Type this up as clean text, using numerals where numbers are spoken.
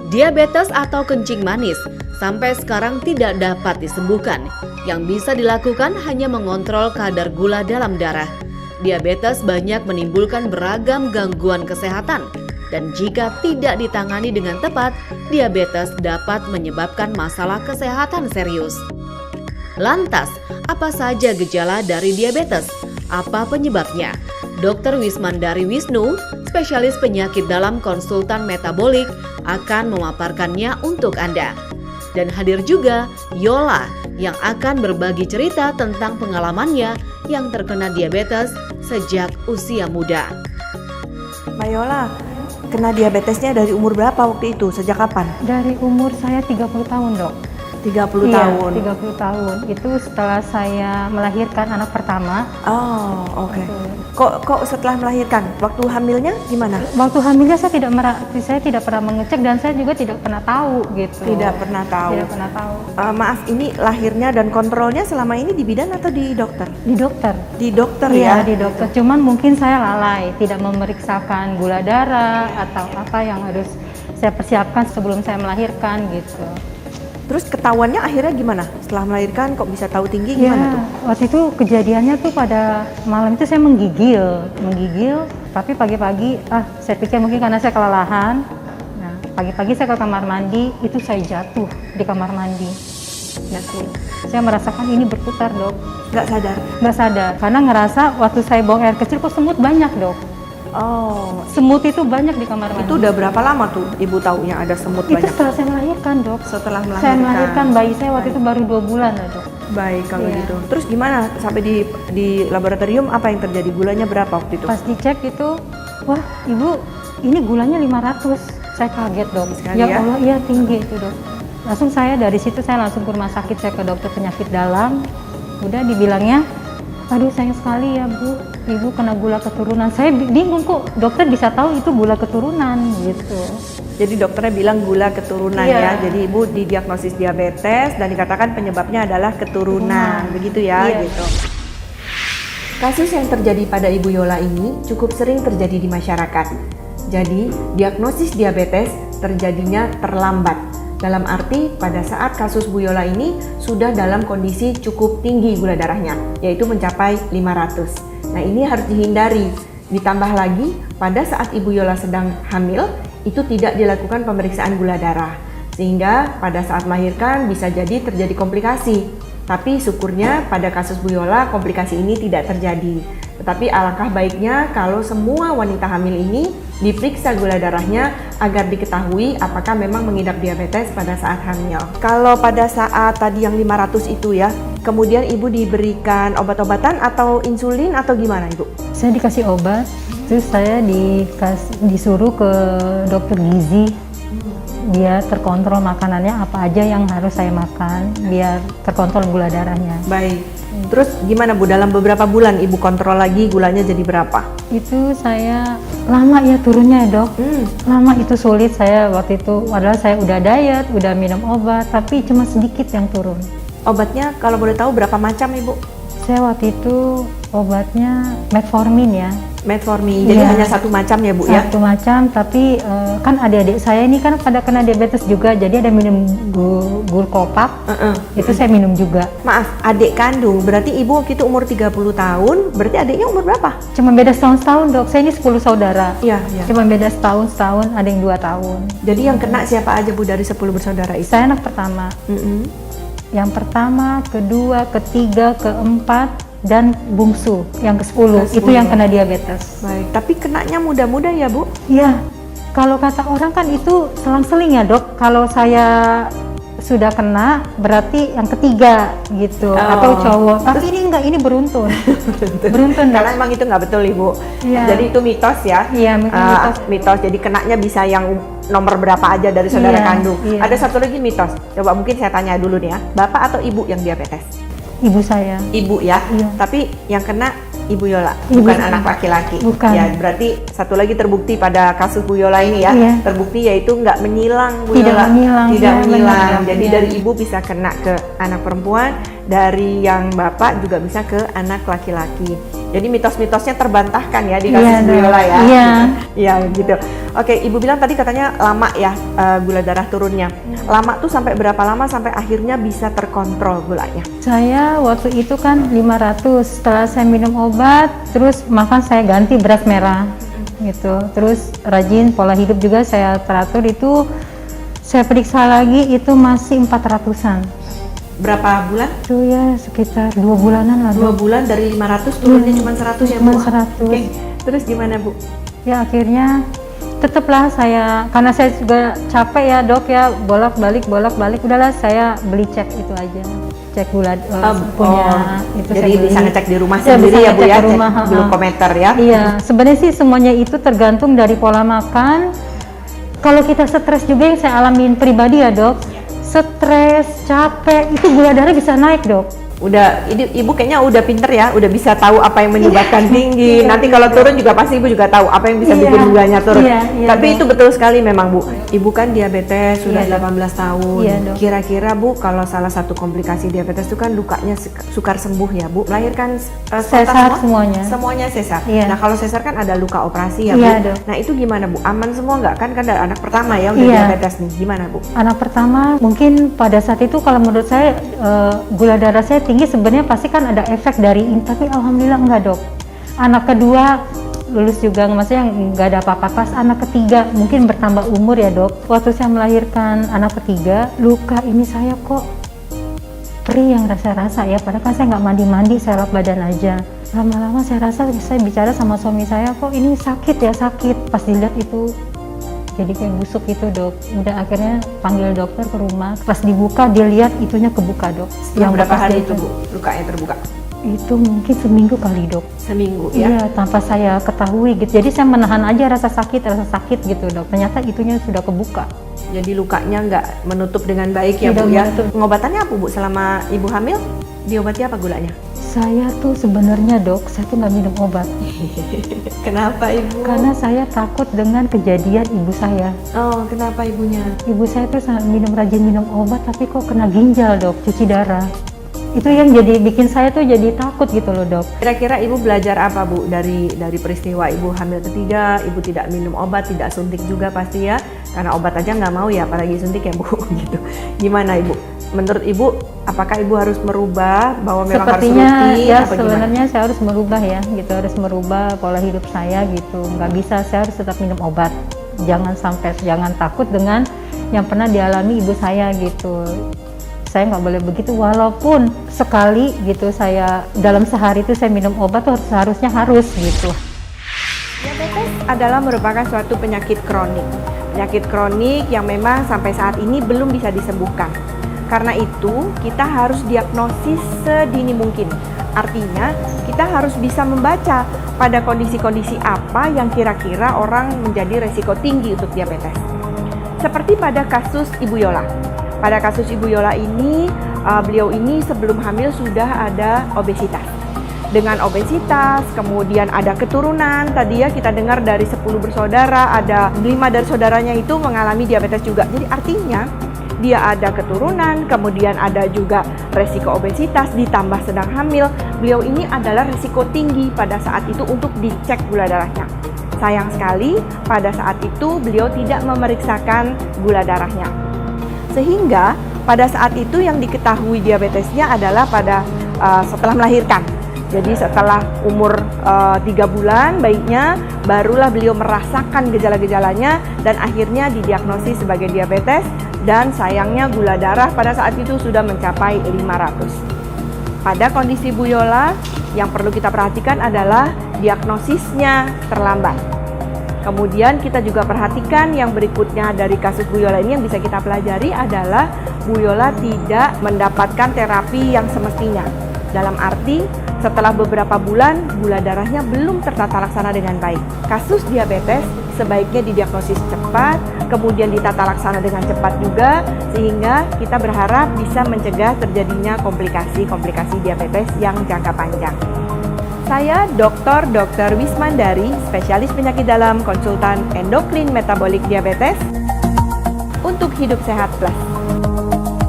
Diabetes atau kencing manis sampai sekarang tidak dapat disembuhkan. Yang bisa dilakukan hanya mengontrol kadar gula dalam darah. Diabetes banyak menimbulkan beragam gangguan kesehatan, dan jika tidak ditangani dengan tepat, diabetes dapat menyebabkan masalah kesehatan serius. Lantas, apa saja gejala dari diabetes? Apa penyebabnya? Dr. Wismandari Wisnu, spesialis penyakit dalam konsultan metabolik, akan memaparkannya untuk Anda. Dan hadir juga Yola yang akan berbagi cerita tentang pengalamannya yang terkena diabetes sejak usia muda. Mbak Yola, kena diabetesnya dari umur berapa waktu itu? Sejak kapan? Dari umur saya 30 tahun, Dok. 30 Iya, tahun. 30 tahun. Itu setelah saya melahirkan anak pertama. Oh, oke. Kok setelah melahirkan? Waktu hamilnya gimana? Waktu hamilnya saya tidak pernah mengecek dan saya juga tidak pernah tahu gitu. Tidak pernah tahu. Tidak pernah tahu. Maaf, ini lahirnya dan kontrolnya selama ini di bidan atau di dokter? Di dokter. Di dokter Iya, ya? di dokter. Cuman mungkin saya lalai, tidak memeriksakan gula darah atau apa yang harus saya persiapkan sebelum saya melahirkan gitu. Terus ketahuannya akhirnya gimana? Setelah melahirkan kok bisa tahu tinggi gimana tuh? Waktu itu kejadiannya tuh pada malam itu saya menggigil, tapi pagi-pagi saya pikir mungkin karena saya kelelahan. Nah, pagi-pagi saya ke kamar mandi, itu saya jatuh di kamar mandi. Jatuh. Saya merasakan ini berputar, Dok. Nggak sadar? Nggak sadar, karena ngerasa waktu saya buang air kecil kok semut banyak, Dok. Oh, Semut itu banyak di kamar mandi. itu udah berapa lama tuh Ibu taunya ada semut Itu banyak? setelah saya melahirkan, Dok. Setelah melahirkan? Saya melahirkan bayi saya waktu itu baru 2 bulan lah, Dok. Baik kalau Iya. gitu. Terus gimana sampai di laboratorium apa yang terjadi? Gulanya berapa waktu itu? Pas dicek itu, wah Ibu ini gulanya 500. Saya kaget, Dok. Sekali Ya ya? Allah, iya tinggi itu, Dok. Langsung dari situ saya langsung ke rumah sakit, saya ke dokter penyakit dalam. Udah dibilangnya, aduh sayang sekali ya Bu, Ibu kena gula keturunan. Saya bingung kok dokter bisa tahu itu gula keturunan gitu. Jadi dokternya bilang gula keturunan Iya. ya. Jadi Ibu didiagnosis diabetes dan dikatakan penyebabnya adalah keturunan. Begitu ya, Iya. gitu. Kasus yang terjadi pada Ibu Yola ini cukup sering terjadi di masyarakat. Jadi, diagnosis diabetes terjadinya terlambat. Dalam arti pada saat kasus Bu Yola ini sudah dalam kondisi cukup tinggi gula darahnya, yaitu mencapai 500. Nah, ini harus dihindari. Ditambah lagi, pada saat Ibu Yola sedang hamil, itu tidak dilakukan pemeriksaan gula darah. Sehingga pada saat melahirkan bisa jadi terjadi komplikasi. Tapi syukurnya pada kasus Bu Yola komplikasi ini tidak terjadi. Tetapi alangkah baiknya kalau semua wanita hamil ini diperiksa gula darahnya agar diketahui apakah memang mengidap diabetes pada saat hamil. Kalau pada saat tadi yang 500 itu ya, kemudian Ibu diberikan obat-obatan atau insulin atau gimana Ibu? Saya dikasih obat, terus saya disuruh ke dokter gizi. Dia terkontrol makanannya apa aja yang harus saya makan biar terkontrol gula darahnya. Baik. Terus gimana Bu, dalam beberapa bulan Ibu kontrol lagi gulanya jadi berapa? Itu saya lama ya turunnya ya, Dok. Lama itu sulit saya waktu itu, padahal saya udah diet, udah minum obat, tapi cuma sedikit yang turun. Obatnya kalau boleh tahu berapa macam Ibu? Saya waktu itu obatnya metformin ya. Metformin, jadi Iya. hanya satu macam ya Bu ya? Satu macam, tapi kan adik-adik saya ini kan pada kena diabetes juga, jadi ada minum gulkopak, itu saya minum juga. Maaf, adik kandung, berarti Ibu waktu itu umur 30 tahun, berarti adiknya umur berapa? Cuma beda setahun, Dok. Saya ini 10 saudara. Iya, iya. Cuma beda setahun, ada yang 2 tahun. Jadi yang kena siapa aja Bu dari 10 bersaudara itu? Saya anak pertama. Yang pertama, kedua, ketiga, keempat, dan bungsu yang ke-10. Itu yang kena diabetes. Baik, tapi kenanya muda-muda ya Bu? Iya, kalau kata orang kan itu selang-seling ya Dok. Kalau saya sudah kena berarti yang ketiga gitu, atau cowok. Tapi ini enggak, ini beruntun. Beruntun, Dok. Karena emang itu nggak betul Ibu. Iya. Jadi itu mitos ya? Iya, mitos. Mitos, jadi kenanya bisa yang nomor berapa aja dari saudara Iya, kandung. iya. Ada satu lagi mitos, coba mungkin saya tanya dulu nih ya. Bapak atau Ibu yang diabetes? Ibu saya. Ibu ya? Iya. Tapi yang kena Ibu Yola, Ibu bukan saya. anak laki-laki. Bukan. Ya, berarti satu lagi terbukti pada kasus Bu Yola ini ya. Iya. Terbukti yaitu nggak menyilang Bu Tidak Yola. menyilang, Tidak iya, menyilang. benar. Jadi Iya. dari ibu bisa kena ke anak perempuan, dari yang bapak juga bisa ke anak laki-laki. Jadi mitos-mitosnya terbantahkan ya di Iya, kasus Bu dok. Yola ya. Iya. Iya gitu. Oke, Ibu bilang tadi katanya lama ya gula darah turunnya. Lama tuh sampai berapa lama sampai akhirnya bisa terkontrol gulanya? Saya waktu itu kan 500, setelah saya minum obat, terus makan saya ganti beras merah gitu. Terus rajin pola hidup juga saya teratur, itu saya periksa lagi itu masih 400-an. Berapa bulan? Itu ya sekitar 2 bulanan lah. 2 bulan dari 500 turunnya cuma 100 ya Bu? Cuma 100. Oke. Terus gimana Bu? Ya akhirnya tetaplah saya, karena saya juga capek ya dok ya, bolak-balik, udahlah saya beli cek itu aja. Cek gula punya itu jadi saya beli. bisa ngecek di rumah Ya, sendiri bisa ya Bu ngecek ya, di rumah, cek glukometer ya? Iya, sebenarnya sih semuanya itu tergantung dari pola makan. Kalau kita stres juga yang saya alamin pribadi ya dok, stres, capek, itu gula darah bisa naik dok. Udah, Ibu kayaknya udah pinter ya, udah bisa tahu apa yang menyebabkan tinggi. Nanti kalau turun juga pasti Ibu juga tahu apa yang bisa bikin gulanya turun. Tapi itu betul sekali memang Bu. Ibu kan diabetes sudah 18 tahun. Iya, dok. Kira-kira Bu, kalau salah satu komplikasi diabetes itu kan lukanya sukar sembuh ya Bu. Melahirkan Sesar semuanya. Semuanya sesar. Iya. Nah kalau sesar kan ada luka operasi ya Bu. Iya, dok. Nah itu gimana Bu? Aman semua nggak? Kan ada anak pertama ya udah Iya. diabetes nih. Gimana Bu? Anak pertama mungkin pada saat itu kalau menurut saya gula darah saya tinggi, sebenarnya pasti kan ada efek dari ini, tapi alhamdulillah enggak dok. Anak kedua lulus juga, maksudnya nggak ada apa-apa. Pas anak ketiga mungkin bertambah umur ya dok, waktu saya melahirkan anak ketiga, luka ini saya kok perih yang rasa-rasa ya, padahal kan saya nggak mandi-mandi, saya lap badan aja. Lama-lama saya rasa, saya bicara sama suami saya, kok ini sakit ya, sakit. Pas dilihat itu jadi kayak busuk itu dok. Udah akhirnya panggil dokter ke rumah, pas dibuka dilihat itunya kebuka dok. Yang berapa bekas hari dia itu Bu? Lukanya terbuka? Itu mungkin seminggu kali dok. Seminggu ya? Iya, tanpa saya ketahui gitu. Jadi saya menahan aja rasa sakit gitu dok. Ternyata itunya sudah kebuka. Jadi lukanya nggak menutup dengan baik ya Tidak Bu ya? menutup. Pengobatannya apa Bu selama Ibu hamil? Diobati apa gulanya? Saya tuh sebenarnya dok, saya tuh nggak minum obat. Kenapa Ibu? Karena saya takut dengan kejadian ibu saya. Oh, kenapa ibunya? Ibu saya tuh rajin minum obat, tapi kok kena ginjal dok, cuci darah. Itu yang jadi bikin saya tuh jadi takut gitu loh dok. Kira-kira Ibu belajar apa Bu dari peristiwa Ibu hamil ketiga? Ibu tidak minum obat, tidak suntik juga pasti ya? Karena obat aja nggak mau ya, apalagi suntik ya Bu gitu. Gimana Ibu? Menurut Ibu, apakah Ibu harus merubah bahwa memang Sepertinya harus rutin? ya apa sebenarnya saya harus merubah ya gitu, harus merubah pola hidup saya gitu. Nggak bisa, saya harus tetap minum obat. Jangan takut dengan yang pernah dialami ibu saya gitu. Saya nggak boleh begitu, walaupun sekali gitu saya dalam sehari itu saya minum obat tuh harusnya harus gitu. Diabetes adalah merupakan suatu penyakit kronik. Penyakit kronik yang memang sampai saat ini belum bisa disembuhkan. Karena itu, kita harus diagnosis sedini mungkin. Artinya, kita harus bisa membaca pada kondisi-kondisi apa yang kira-kira orang menjadi resiko tinggi untuk diabetes. Seperti pada kasus Ibu Yola. Pada kasus Ibu Yola ini, beliau ini sebelum hamil sudah ada obesitas. Dengan obesitas, kemudian ada keturunan. Tadi ya kita dengar dari 10 bersaudara, ada 5 dari saudaranya itu mengalami diabetes juga. Jadi artinya, dia ada keturunan, kemudian ada juga resiko obesitas, ditambah sedang hamil. Beliau ini adalah resiko tinggi pada saat itu untuk dicek gula darahnya. Sayang sekali, pada saat itu beliau tidak memeriksakan gula darahnya. Sehingga pada saat itu yang diketahui diabetesnya adalah pada setelah melahirkan. Jadi setelah umur 3 bulan bayinya, barulah beliau merasakan gejala-gejalanya dan akhirnya didiagnosis sebagai diabetes. Dan sayangnya gula darah pada saat itu sudah mencapai 500. Pada kondisi Bu Yola, yang perlu kita perhatikan adalah diagnosisnya terlambat. Kemudian kita juga perhatikan yang berikutnya dari kasus Bu Yola ini yang bisa kita pelajari adalah Bu Yola tidak mendapatkan terapi yang semestinya. Dalam arti, setelah beberapa bulan, gula darahnya belum tertata laksana dengan baik. Kasus diabetes sebaiknya didiagnosis cepat, kemudian ditata laksana dengan cepat juga, sehingga kita berharap bisa mencegah terjadinya komplikasi-komplikasi diabetes yang jangka panjang. Saya Dr. Wismandari, spesialis penyakit dalam, konsultan endokrin metabolik diabetes, untuk Hidup Sehat Plus.